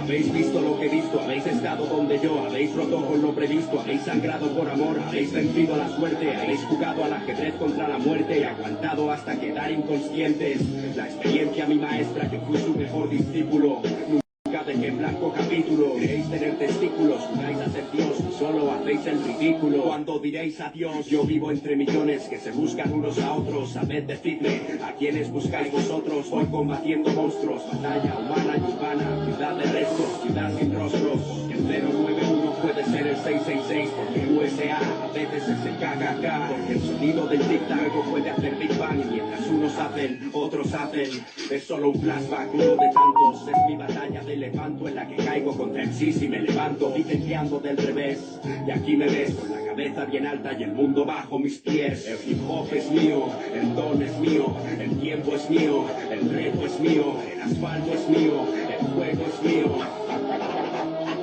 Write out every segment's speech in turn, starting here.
Habéis visto lo que he visto, habéis estado donde yo, habéis roto con lo previsto, habéis sangrado por amor, habéis vencido a la suerte, habéis jugado al ajedrez contra la muerte y aguantado hasta quedar inconscientes. La experiencia mi maestra, yo fui su mejor discípulo. Nunca dejé en blanco capítulo. Queréis tener testículos, jugáis a ser Dios y solo hacéis el ridículo. Cuando diréis adiós, yo vivo entre millones que se buscan unos a otros. Sabed, decidme, ¿a quiénes buscáis vosotros? Voy combatiendo monstruos, batalla humana y urbana, ciudad de restos, ciudad sin rostros. Porque el 091 puede ser el 666, porque USA a veces es el KKK. Porque el sonido del tic-tac puede hacer Big Bang y mientras unos hacen, otros hacen. Es solo un flashback, uno de tantos. Es mi batalla de levanto en la que caigo contra el sí si me levanto. Dicen que ando del revés y aquí me ves con la cabeza bien alta y el mundo bajo mis pies. El hip hop es mío, el don es mío, el tiempo es mío, el reto es mío, el asfalto es mío, el juego es mío.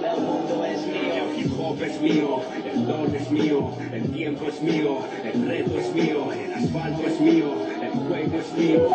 El mundo es mío, el hip hop es mío, el don es mío, el tiempo es mío, el reto es mío, el asfalto es mío, el juego es mío.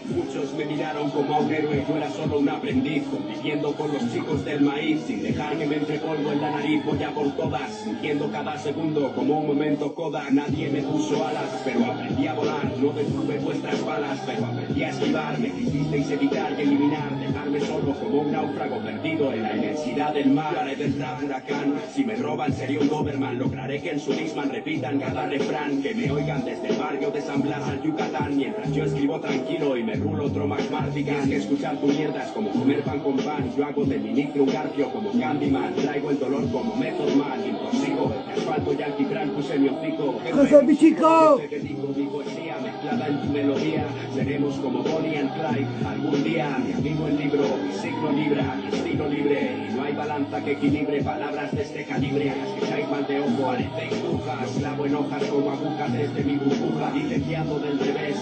Muchos me miraron como a un héroe, yo era solo un aprendiz, conviviendo con los chicos del maíz, sin dejar que me entre polvo en la nariz, voy a por todas, sintiendo cada segundo como un momento coda. Nadie me puso alas, pero aprendí a volar, no detuve vuestras balas, pero aprendí a esquivar, me quisisteis evitar y eliminar, dejarme solo como un náufrago perdido en la inmensidad del mar. Haré del rap huracán, si me roban sería un Doberman, lograré que en su Nisman repitan cada refrán, que me oigan desde el barrio de San Blas al Yucatán, mientras yo escribo tranquilo y me rulo otro Max Martin. Es que escuchar tu mierda es como comer pan con pan, yo hago de mi micro un garfio como Candyman, traigo el dolor como Method Man, y consigo el asfalto y alquitrán puse mi hocico. ¡Cosa, mi chico! Te dedico mi poesía mezclada en tu melodía, seremos como Bonnie and Clyde algún día, mi amigo el libro, mi signo libra, mi estilo libre, y no hay balanza que equilibre palabras de este calibre. Las que echáis mal de ojo, haréis brujas, clavo en hojas como agujas desde mi burbuja, licenciado del revés,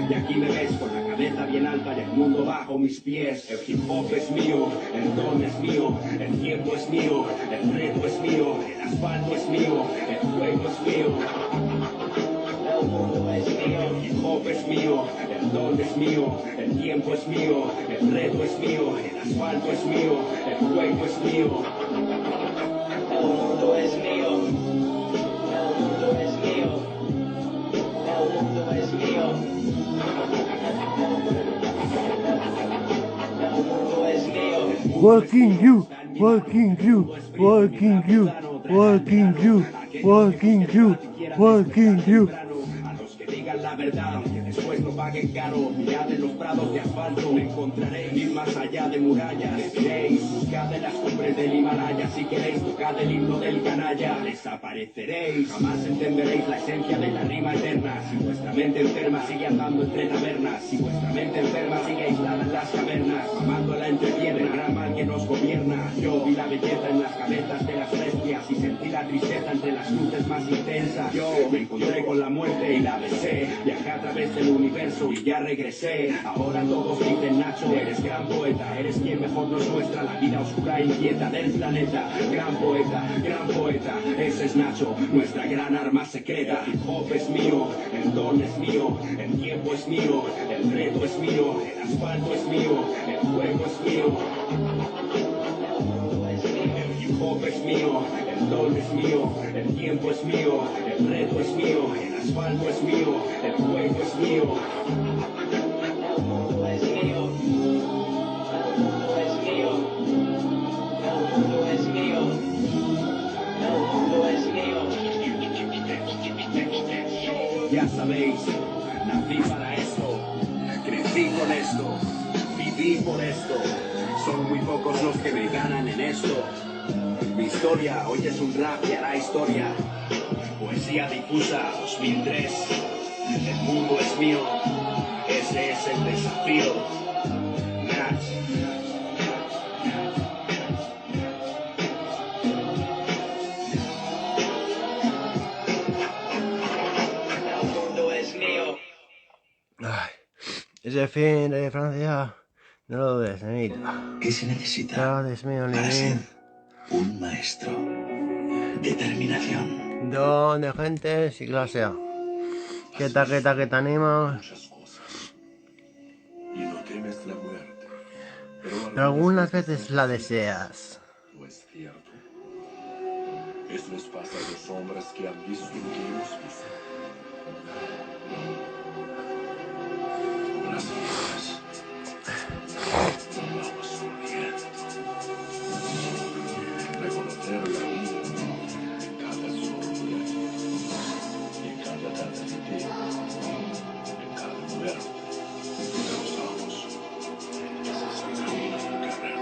y aquí me ves con la cabeza bien alta y el mundo bajo mis pies. El hip hop es mío, el don es mío, el tiempo es mío, el reto es mío, el asfalto es mío, el juego es mío. El mundo es mío, el hip hop es mío, el don es mío, el tiempo es mío, el reto es mío, el asfalto es mío, el juego es mío. El mundo es mío, el mundo es mío, el mundo es mío. El mundo es mío. Walking you, walking you, walking you, walking you, walking you, walking you. Digan la verdad, que después no paguen caro. Mirad en los prados de asfalto, me encontraréis. Ir más allá de murallas, veréis. Buscad en las cumbres del Himalaya. Si queréis, tocad el himno del canalla. Desapareceréis, jamás entenderéis la esencia de la rima eterna. Si vuestra mente enferma sigue andando entre tabernas, si vuestra mente enferma sigue aislada en las cavernas, mamando la entrepierna, el gran mal que nos gobierna. Yo vi la belleza en las cabezas de las bestias y sentí la tristeza entre las luces más intensas. Yo me encontré con la muerte y la besé. Viajé a través del universo y ya regresé. Ahora todos dicen: Nacho, eres gran poeta, eres quien mejor nos muestra la vida oscura e inquieta del planeta. Gran poeta, ese es Nacho, nuestra gran arma secreta. El hip hop es mío, el don es mío, el tiempo es mío, el reto es mío, el asfalto es mío, el juego es mío. El hip hop es mío, el don es mío, el tiempo es mío, el reto es mío, el asfalto es mío, el juego es mío. El mundo es mío, el mundo es mío, el mundo es mío, el mundo es mío. Ya sabéis, nací para esto, crecí con esto, viví por esto. Son muy pocos los que me ganan en esto. Mi historia hoy es un rap y hará historia. Poesía difusa 2003. El mundo es mío. Ese es el desafío. Nach. El mundo es mío. Ay, ese fin de Francia, no lo dudes, Emil. ¿Qué se necesita No lo dudes, mío, para ni ser Un maestro. Determinación. ¿Dónde, gente? Sí, clase A. ¿Qué tal, qué tal, qué te animas? Y no temes la muerte. Pero algunas veces la deseas. No es cierto. Eso les pasa a los hombres que han visto lo que hemos visto. Las vidas. Vamos sonriendo. Reconocer la vida en cada sombra. Y en cada tarde de día. En cada muerte. Los amos. Ese es el camino del guerrero.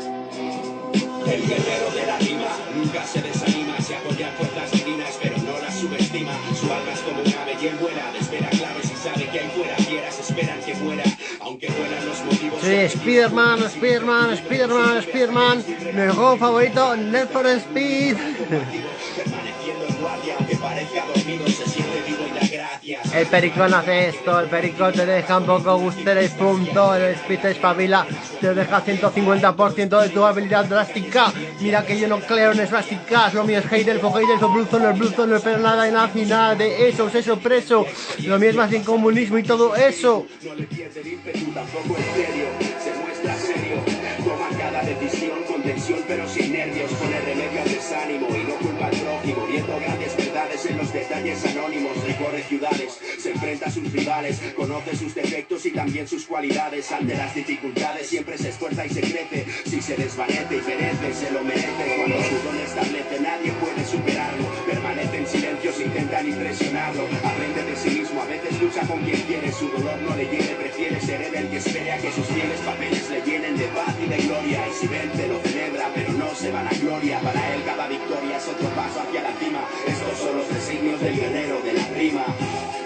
El guerrero de la rima nunca se desanima, se apoya en fuerzas divinas, pero no las subestima. Su alma es como un ave y él vuela, espera claves y sabe que hay fuera fieras esperan que muera, aunque vuelan los motivos. Sí, Spiderman, Spiderman, Spiderman, Spiderman. Mi juego favorito, Need for Speed. Permaneciendo en guardia, aunque parezca dormido, se siente vivo y da gracias. El pericón hace esto, el pericón te deja un poco gustera y punto, el speed te espabila, te deja 150% de tu habilidad drástica. Mira que yo no creo en esvásticas, lo mío es Heidelfo, Blue Zone, no espero nada y nada de eso, eso preso. Lo mío es más bien comunismo y todo eso. No le pierde el ímpetu, tampoco en serio, se muestra serio. Toma cada decisión con tensión pero sin nervios, pone remedio al desánimo y no culpa al prójimo, viendo grandes verdades en los detalles anónimos, recorre ciudades, se enfrenta a sus rivales, conoce sus defectos y también sus cualidades, ante las dificultades siempre se esfuerza y se crece, si se desvanece y perece se lo merece, cuando su don establece nadie puede superarlo, permanece en silencio si intentan impresionarlo, aprende de sí mismo, a veces lucha con quien quiere, su dolor no le hiere, prefiere ser él el que espere a que sus fieles papeles le llenen de paz y de gloria, y si vence lo celebra pero no se van a gloria, para él cada victoria es otro paso hacia la cima, estos son los designios del guerrero de la rima,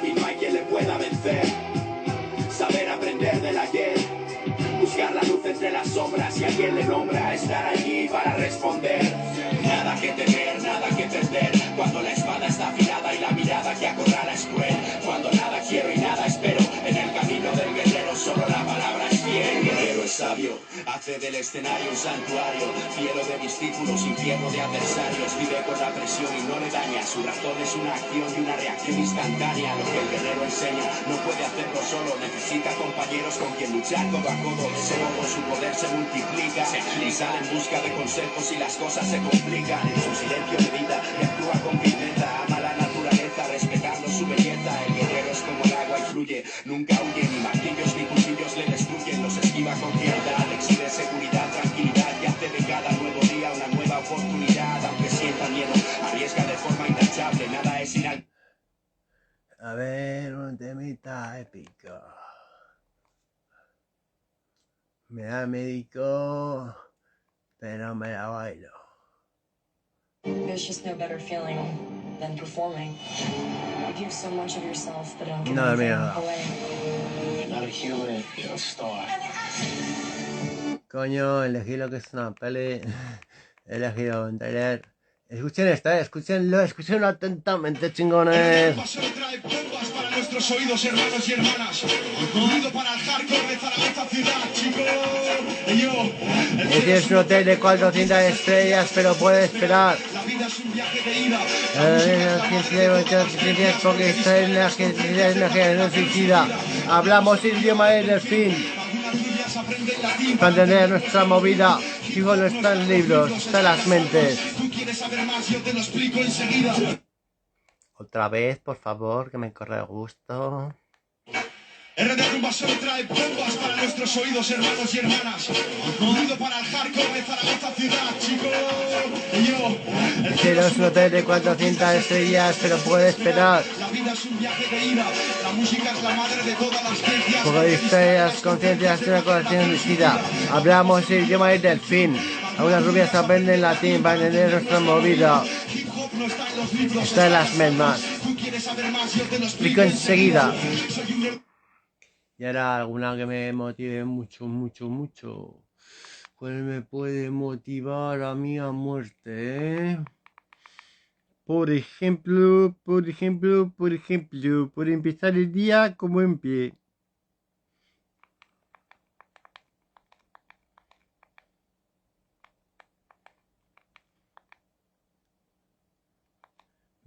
y no hay quien le pueda vencer, saber aprender del ayer, buscar la luz entre las sombras y a quien le nombra, estar allí para responder, nada que temer, nada que perder, cuando la espada está afilada y la mirada que acorrala es cruel, cuando nada quiero y nada espero, en el camino del guerrero solo la palabra es fiel, el guerrero es sabio, hace del escenario un santuario, cielo de discípulos, infierno de adversarios, vive con la presión y no le daña, su razón es una acción y una reacción instantánea, lo que el guerrero enseña, no puede hacerlo solo, necesita compañeros con quien luchar codo a codo, ese modo su poder se multiplica, y sale en busca de consejos y las cosas se complican, en su silencio medita y actúa con firmeza, ama la naturaleza, respetando su belleza, el guerrero es como el agua y fluye, nunca huye, ni martillos ni cuchillos le destruyen, los esquiva con cierta, le exige seguridad, tranquilidad y hace de cada nuevo día una nueva oportunidad, aunque sienta miedo, arriesga de forma intachable, nada es inalcanzable. A ver, un temita épico. Me da médico, pero me la bailo. There's just no better feeling than performing. You give so much of yourself, but don't give No, anything mira. away. You're not a human, you're a star. Coño, elegí lo que es una peli. He elegido un trailer. Escuchen esta, escúchenlo atentamente, chingones. Para nuestros oídos, hermanos y hermanas. Unido para el hardcore de Zaragoza ciudad, chicos. Es un hotel de 400 estrellas, pero puede esperar. La vida es un viaje de ida. Porque esta energía no suicida. Hablamos el idioma del delfín. Para entender nuestra movida, digo, no están libros, están las mentes. Tú quieres saber más, yo te lo explico enseguida. Otra vez, por favor, que me corre el gusto. RD Rumba solo trae bombas para nuestros oídos, hermanos y hermanas. Unido para el hardcore de Zaragoza ciudad, chicos. El cielo es un hotel de 400 estrellas, pero puede esperar. La vida es un viaje de ida. La música es la madre de todas las ciencias. Poco de historias, conciencias, una colección de sida. Hablamos el idioma del delfín. Algunas rubias aprenden latín para entender nuestra movida. Está en las mismas. Lo explico enseguida. Y ahora alguna que me motive mucho. ¿Cuál me puede motivar a mí a muerte, Por ejemplo, por empezar el día como en pie.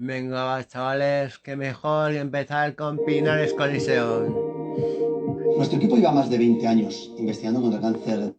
Venga, va, chavales, que mejor empezar con Pinares Coliseum. Nuestro equipo lleva más de 20 años investigando contra el cáncer.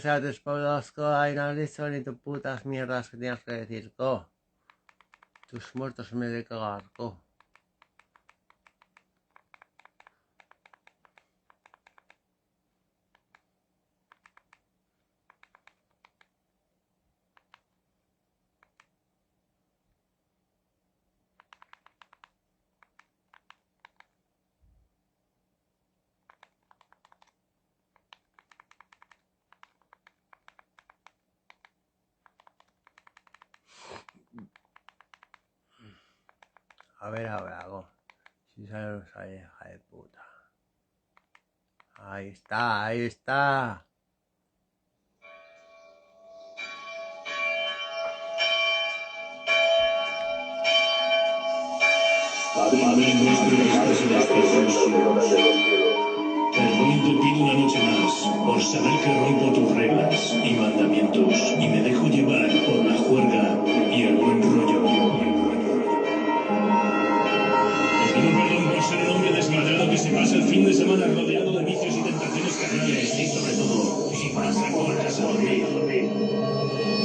Ya después ahí no has dicho ni tu putas mierdas que tienes que decir, co. Tus muertos me de cagar, co. A ver ahora, go. Si sale esa hija de puta. Ahí está, ahí está. Padre nuestro que estás en los cielos, perdón te pido una noche más por saber que rompo tus reglas y mandamientos y me dejo llevar por la juerga y el buen rollo. Te pido perdón por ser el hombre desmadrado que se pasa el fin de semana rodeado de vicios y tentaciones carnales y sobre todo sin pasar por casa a dormir.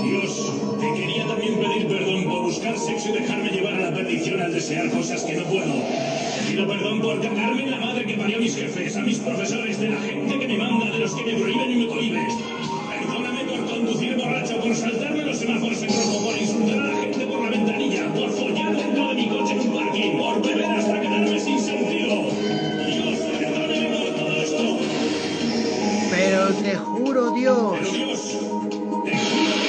Dios, te quería también pedir perdón por buscar sexo y dejarme llevar a la perdición al desear cosas que no puedo. Te pido perdón por cagarme en la madre que parió a mis jefes, a mis profesores, de la gente que me manda, de los que me prohíben y me cohíben. Perdóname por conducir borracho, por saltarme los semáforos en rojo, por insultar a la gente por la ventanilla, por follar dentro de mi coche en un parking, por beber hasta quedarme sin sentido. Dios, perdóname por todo esto. Pero te juro, Dios. Pero Dios, te juro que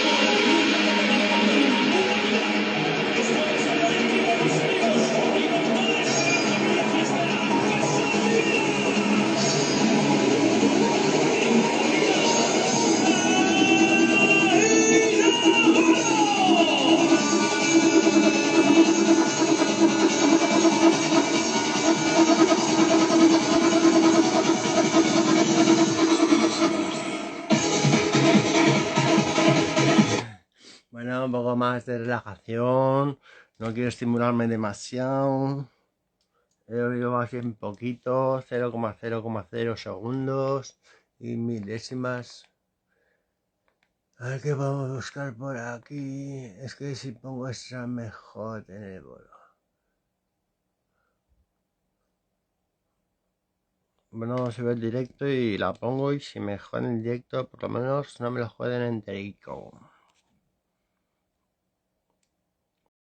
Bueno, un poco más de relajación. No quiero estimularme demasiado. He oído así un poquito, 0,0,0 segundos y milésimas. A ver qué vamos a buscar por aquí. Es que si pongo esa mejor en el bolo. Bueno, se ve el directo y la pongo y si me joden el directo, por lo menos no me lo joden enterico.